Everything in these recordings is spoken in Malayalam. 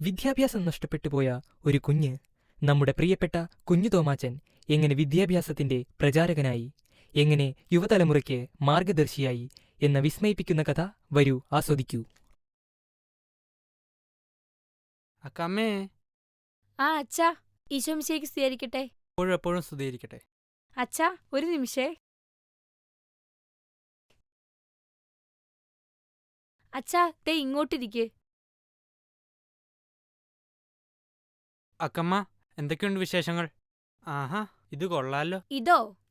വിദ്യാഭ്യാസം നഷ്ടപ്പെട്ടു പോയ ഒരു കുഞ്ഞ്, നമ്മുടെ പ്രിയപ്പെട്ട കുഞ്ഞു തോമാച്ചൻ എങ്ങനെ വിദ്യാഭ്യാസത്തിന്റെ പ്രചാരകനായി, എങ്ങനെ യുവതലമുറയ്ക്ക് മാർഗദർശിയായി എന്ന വിസ്മയിപ്പിക്കുന്ന കഥ വരൂ ആസ്വദിക്കൂ. അക്കമ്മേ, ആ അച്ഛാ, ഈശോമിശിഹായ്ക്ക് സ്തുതിയായിരിക്കട്ടെ. എപ്പോഴും സ്തുതിയായിരിക്കട്ടെ. അച്ഛാ, ഒരു നിമിഷേ. അച്ഛാ, ദേ ഇങ്ങോട്ടിരിക്കെ. അക്കമ്മ, എന്തൊക്കെയുണ്ട് വിശേഷങ്ങൾ? ആഹാ, ഇത് കൊള്ളാലോ.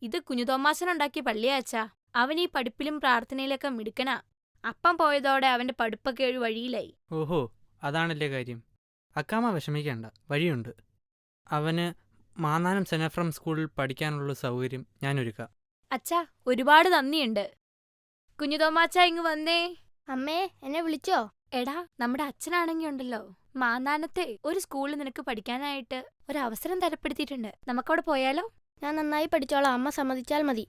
ഇത് കുഞ്ഞുതോമാച്ചനുണ്ടാക്കിയ പള്ളിയാ അച്ഛാ. അവൻ ഈ പഠിപ്പിലും പ്രാർത്ഥനയിലൊക്കെ മിടുക്കനാ. അപ്പം പോയതോടെ അവന്റെ പഠിപ്പൊക്കെ ഒരു വഴിയിലായി. ഓഹോ, അതാണല്ലേ കാര്യം. അക്കാമ്മ വിഷമിക്കേണ്ട, വഴിയുണ്ട്. അവന് മാന്നാനം സെന്റ് എഫ്രേം സ്കൂളിൽ പഠിക്കാനുള്ള സൗകര്യം ഞാൻ ഒരുക്കാം. അച്ഛാ, ഒരുപാട് നന്ദിയുണ്ട്. കുഞ്ഞുതോമാച്ച ഇങ്ങ് വന്നേ. അമ്മേ, എന്നെ വിളിച്ചോ? എടാ, നമ്മുടെ അച്ഛനാണെങ്കി ഉണ്ടല്ലോ, മാന്നാനത്തെ ഒരു സ്കൂളിൽ നിനക്ക് പഠിക്കാനായിട്ട് ഒരവസരം തരപ്പെടുത്തിയിട്ടുണ്ട്. നമുക്കവിടെ പോയാലോ? ഞാൻ നന്നായി പഠിച്ചോളാം, അമ്മ സമ്മതിച്ചാൽ മതി.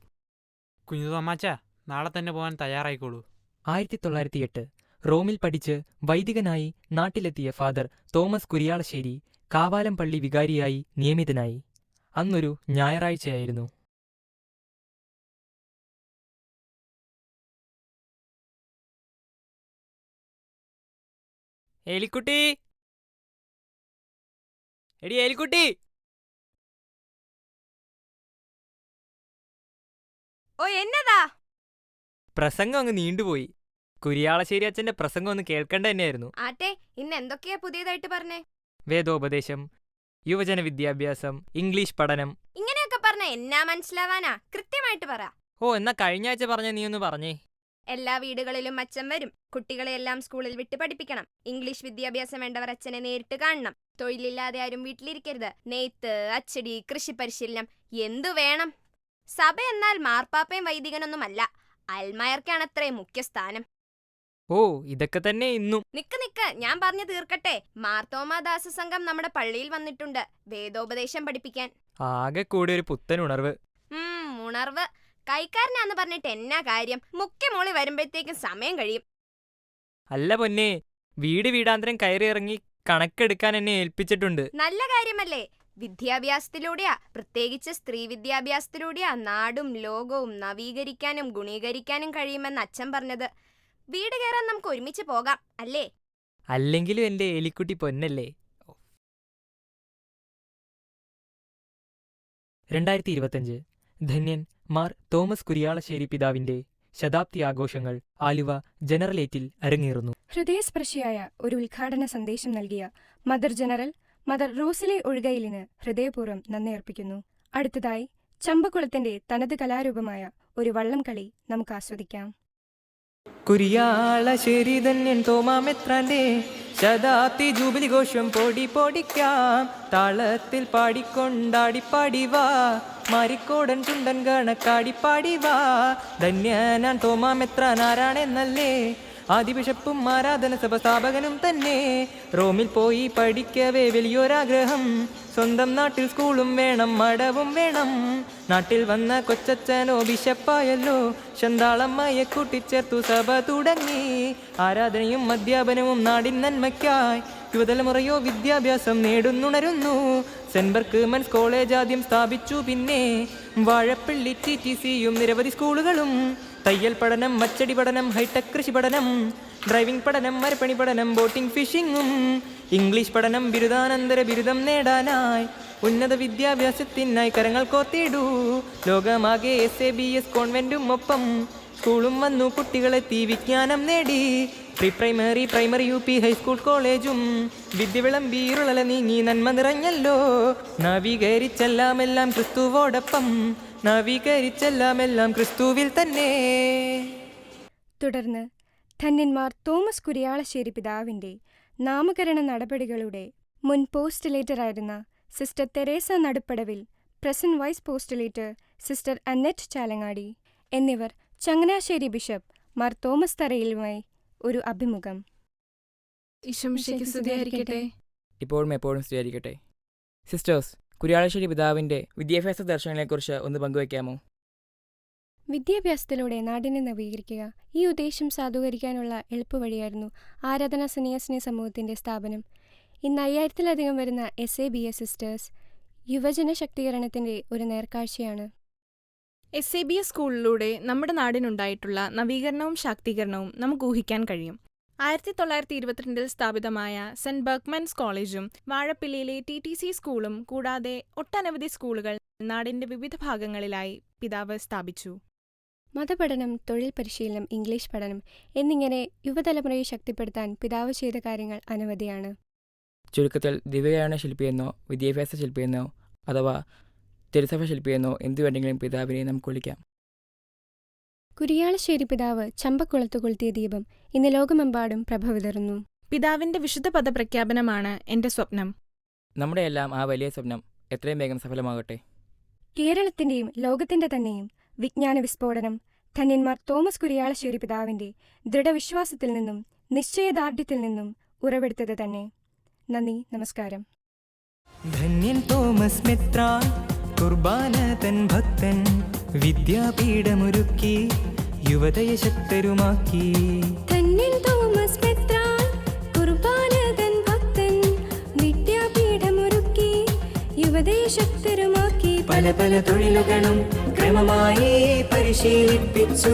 കുഞ്ഞുതോമാച്ച, നാളെ തന്നെ പോകാൻ തയ്യാറായിക്കോളൂ. 1908 റോമിൽ പഠിച്ച് വൈദികനായി നാട്ടിലെത്തിയ ഫാദർ തോമസ് കുരിയാളശ്ശേരി കാവാലം പള്ളി വികാരിയായി നിയമിതനായി. അന്നൊരു ഞായറാഴ്ചയായിരുന്നു. ഏലിക്കുട്ടി, എടി ഏലിക്കുട്ടി. ഓ, എന്നതാ? പ്രസംഗം അങ്ങ് നീണ്ടുപോയി. കുരിയാളശ്ശേരി അച്ഛന്റെ പ്രസംഗം ഒന്ന് കേൾക്കേണ്ട തന്നെയായിരുന്നു. ആട്ടെ, ഇന്ന് എന്തൊക്കെയാ പുതിയതായിട്ട് പറഞ്ഞേ? വേദോപദേശം, യുവജന വിദ്യാഭ്യാസം, ഇംഗ്ലീഷ് പഠനം. ഇങ്ങനെയൊക്കെ പറഞ്ഞ എന്നാ മനസ്സിലാവാനാ? കൃത്യമായിട്ട് പറ. ഓ, എന്നാ കഴിഞ്ഞ ആഴ്ച പറഞ്ഞ നീ ഒന്ന് പറഞ്ഞേ. എല്ലാ വീടുകളിലും അച്ഛൻ വരും. കുട്ടികളെയെല്ലാം സ്കൂളിൽ വിട്ട് പഠിപ്പിക്കണം. ഇംഗ്ലീഷ് വിദ്യാഭ്യാസം വേണ്ടവർ അച്ഛനെ നേരിട്ട് കാണണം. തൊഴിലില്ലാതെ ആരും വീട്ടിലിരിക്കരുത്. നെയ്ത്ത്, അച്ചടി, കൃഷി പരിശീലനം, എന്തു വേണം? സഭ എന്നാൽ മാർപ്പാപ്പയും വൈദികനൊന്നുമല്ല, അൽമായർക്കാണത്രേ മുഖ്യസ്ഥാനം. ഓ, ഇതൊക്കെ തന്നെ ഇന്നും. നിക്ക്, ഞാൻ പറഞ്ഞു തീർക്കട്ടെ. മാർത്തോമാദാസ സംഘം നമ്മുടെ പള്ളിയിൽ വന്നിട്ടുണ്ട് വേദോപദേശം പഠിപ്പിക്കാൻ. ആകെ കൂടി ഒരു പുത്തൻ ഉണർവ്. ഉണർവ്. കൈക്കാരനാന്ന് പറഞ്ഞിട്ട് എന്നാ കാര്യം? മുഖ്യമോളി വരുമ്പോഴത്തേക്കും സമയം കഴിയും. അല്ല പൊന്നേ, വീടാന്തരം കയറി ഇറങ്ങി കണക്കെടുക്കാൻ എന്നെ ഏൽപ്പിച്ചിട്ടുണ്ട്. നല്ല കാര്യമല്ലേ? വിദ്യാഭ്യാസത്തിലൂടെയാ, പ്രത്യേകിച്ച് സ്ത്രീ വിദ്യാഭ്യാസത്തിലൂടെയാ നാടും ലോകവും നവീകരിക്കാനും ഗുണീകരിക്കാനും കഴിയുമെന്ന് അച്ഛൻ പറഞ്ഞത്. വീട് കയറാൻ നമുക്ക് ഒരുമിച്ച് പോകാം, അല്ലേ? അല്ലെങ്കിലും എന്റെ എലിക്കുട്ടി പൊന്നല്ലേ. 2025 ധന്യൻ മാർ തോമസ് കുരിയാളശ്ശേരി പിതാവിന്റെ ശതാബ്ദി ആഘോഷങ്ങൾ ആലുവ ജനറലേറ്റിൽ അരങ്ങേറുന്നു. ഹൃദയസ്പർശിയായ ഒരു ഉദ്ഘാടന സന്ദേശം നൽകിയ മദർ ജനറൽ മദർ റോസിലെ ഒഴുകയിലിന് ഹൃദയപൂർവ്വം നന്ദി അർപ്പിക്കുന്നു. അടുത്തതായി ചമ്പക്കുളത്തിന്റെ തനത് കലാരൂപമായ ഒരു വള്ളം കളി നമുക്ക് ആസ്വദിക്കാം. കുരിയാളശ്ശേരി ധന്യൻ തോമാമെത്രാന്റെ ശതാബ്ദി ജൂബിലി ഘോഷം പൊടിക്കാം. താളത്തിൽ പാടിക്കൊണ്ടാടിപ്പാടിവാ, മാരിക്കോടൻ ചുണ്ടൻ കണക്കാടിപ്പാടിവാ. ധന്യനാൻ തോമാമെത്രാൻ ആരാണെന്നല്ലേ, ആദിബിഷപ്പും ആരാധന സഭ സ്ഥാപകനും തന്നെ. റോമിൽ പോയി പഠിക്കവേ വലിയൊരാഗ്രഹം, സ്വന്തം നാട്ടിൽ സ്കൂളും വേണം മഠവും വേണം. നാട്ടിൽ വന്ന കൊച്ചച്ഛനോ ബിഷപ്പായല്ലോ, ശന്താളമ്മയെ കൂട്ടിച്ചേർത്തു സഭ തുടങ്ങി. ആരാധനയും അധ്യാപനവും നാടിൻ നന്മയ്ക്കായി, യുവതലമുറയോ വിദ്യാഭ്യാസം നേടുന്നുണരുന്നു. സെന്റ് ബർക്ക്മൻസ് കോളേജ് ആദ്യം സ്ഥാപിച്ചു, പിന്നെ വാഴപ്പള്ളി TTCയും നിരവധി സ്കൂളുകളും. തയ്യൽ പഠനം, അച്ചടി പഠനം, ഹൈടെക് കൃഷി പഠനം, ഡ്രൈവിംഗ് പഠനം, മരപ്പണി പഠനം, ബോട്ടിംഗ് ഫിഷിങ്ങും. ഇംഗ്ലീഷ് പഠനം, ബിരുദാനന്തര ബിരുദം നേടാനായി, ഉന്നത വിദ്യാഭ്യാസത്തിനായി കരങ്ങൾ കോർത്തിടൂ. ലോകമാകെ SABS കോൺവെന്റും ഒപ്പം സ്കൂളും വന്നു, കുട്ടികളെത്തി വിജ്ഞാനം നേടി. പ്രീ പ്രൈമറി, UP, ഹൈസ്കൂൾ കോളേജും വിദ്യ വിളമ്പീരുളല നീങ്ങി നന്മ നിറഞ്ഞല്ലോ. നവീകരിച്ചെല്ലാമെല്ലാം ക്രിസ്തുവോടൊപ്പം, നവീകരിച്ചെല്ലാമെല്ലാം ക്രിസ്തുവിൽ തന്നെ. തുടർന്ന് ധന്യന്മാർ തോമസ് കുരിയാളശ്ശേരി പിതാവിന്റെ നാമകരണ നടപടികളുടെ മുൻ പോസ്റ്റ്ലേറ്ററായിരുന്ന സിസ്റ്റർ തെരേസ നടുപ്പടവിൽ, present vice postulator sister Annet Chalangadi എന്നിവർ ചങ്ങനാശ്ശേരി ബിഷപ്പ് മാർ തോമസ് തറയിലുമായി ഒരു അഭിമുഖം. ഈശോമിശിഹായ്ക്ക് സ്തുതിയായിരിക്കട്ടെ. ഇപ്പോഴും എപ്പോഴും സ്തുതിയായിരിക്കട്ടെ. സിസ്റ്റേഴ്സ്, കുരിയാളശ്ശേരി പിതാവിന്റെ വിദ്യാഭ്യാസ ദർശനങ്ങളെക്കുറിച്ച് ഒന്ന് പങ്കുവയ്ക്കാമോ? വിദ്യാഭ്യാസത്തിലൂടെ നാടിനെ നവീകരിക്കുക, ഈ ഉദ്ദേശം സാധൂകരിക്കാനുള്ള എളുപ്പവഴിയായിരുന്നു ആരാധനാ സന്യാസിനി സമൂഹത്തിന്റെ സ്ഥാപനം. ഇന്ന് 5000-ലധികം വരുന്ന SABS സിസ്റ്റേഴ്സ് യുവജന ശക്തീകരണത്തിൻ്റെ ഒരു നേർക്കാഴ്ചയാണ്. SABS സ്കൂളിലൂടെ നമ്മുടെ നാടിനുണ്ടായിട്ടുള്ള നവീകരണവും ശാക്തീകരണവും നമുക്ക് ഊഹിക്കാൻ കഴിയും. 1922 സ്ഥാപിതമായ സെന്റ് ബർക്ക്മൻസ് കോളേജും വാഴപ്പിള്ളിയിലെ TTC സ്കൂളും കൂടാതെ ഒട്ടനവധി സ്കൂളുകൾ നാടിന്റെ വിവിധ ഭാഗങ്ങളിലായി പിതാവ് സ്ഥാപിച്ചു. മതപഠനം, തൊഴിൽ പരിശീലനം, ഇംഗ്ലീഷ് പഠനം എന്നിങ്ങനെ യുവതലമുറയെ ശക്തിപ്പെടുത്താൻ പിതാവ് ചെയ്ത കാര്യങ്ങൾ അനവധിയാണ്. ചുരുക്കത്തിൽ ദിവ്യകാരുണ്യ ശില്പിയെന്നോ വിദ്യാഭ്യാസ ശില്പിയെന്നോ അഥവാ തിരുസഭ ശില്പിയെന്നോ എന്തു വേണ്ടെങ്കിലും പിതാവിനെ നമുക്ക് വിളിക്കാം. കുരിയാളശ്ശേരി പിതാവ് ചമ്പക്കുളത്ത് കൊളുത്തിയ ദീപം ഇന്ന് ലോകമെമ്പാടും പ്രഭ വിതറുന്നു. പിതാവിന്റെ വിശുദ്ധ പദപ്രഖ്യാപനമാണ് എന്റെ സ്വപ്നം. നമ്മുടെ എല്ലാം ആ വലിയ സ്വപ്നം എത്രയും വേഗം സഫലമാകട്ടെ. കേരളത്തിന്റെയും ലോകത്തിന്റെ തന്നെയും വിജ്ഞാന വിസ്ഫോടനം ധന്യന്മാർ തോമസ് കുരിയാളശ്ശേരി പിതാവിന്റെ ദൃഢവിശ്വാസത്തിൽ നിന്നും നിശ്ചയദാർഢ്യത്തിൽ നിന്നും ഉറവെടുത്തത് തന്നെ. നന്ദി, നമസ്കാരം. ധന്യൻ തോമസ് മെത്രാൻ കുർബാന തൻ ഭക്തൻ വിദ്യാപീഠമൊരുക്കി യുവതയെ ശക്തരുമാക്കി. ധന്യൻ തോമസ് മെത്രാൻ കുർബാന തൻ ഭക്തൻ വിദ്യാപീഠമൊരുക്കി യുവതയെ ശക്തരുമാക്കി. പല പല തൊഴിലുകളും ക്രമമായി പരിശീലിപ്പിച്ചു.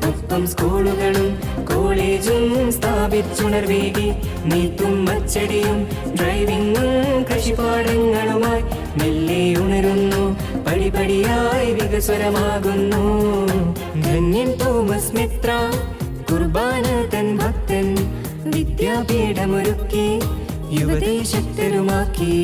ഒപ്പം സ്കൂളുകളും കോളേജും സ്ഥാപിച്ചുണർവേകി. നീത്തും അച്ചടിയും ഡ്രൈവിംഗും കൃഷിപാഠങ്ങളുമായി മെല്ലെ ഉണരുന്നു. പടിപടിയായി വികസ്വരമാകുന്നു. ധന്യൻ തോമസ് മിത്ര കുർബാന തൻ ഭക്തൻ വിദ്യാപീഠമൊരുക്കി യുവതയെ ശക്തരുമാക്കി.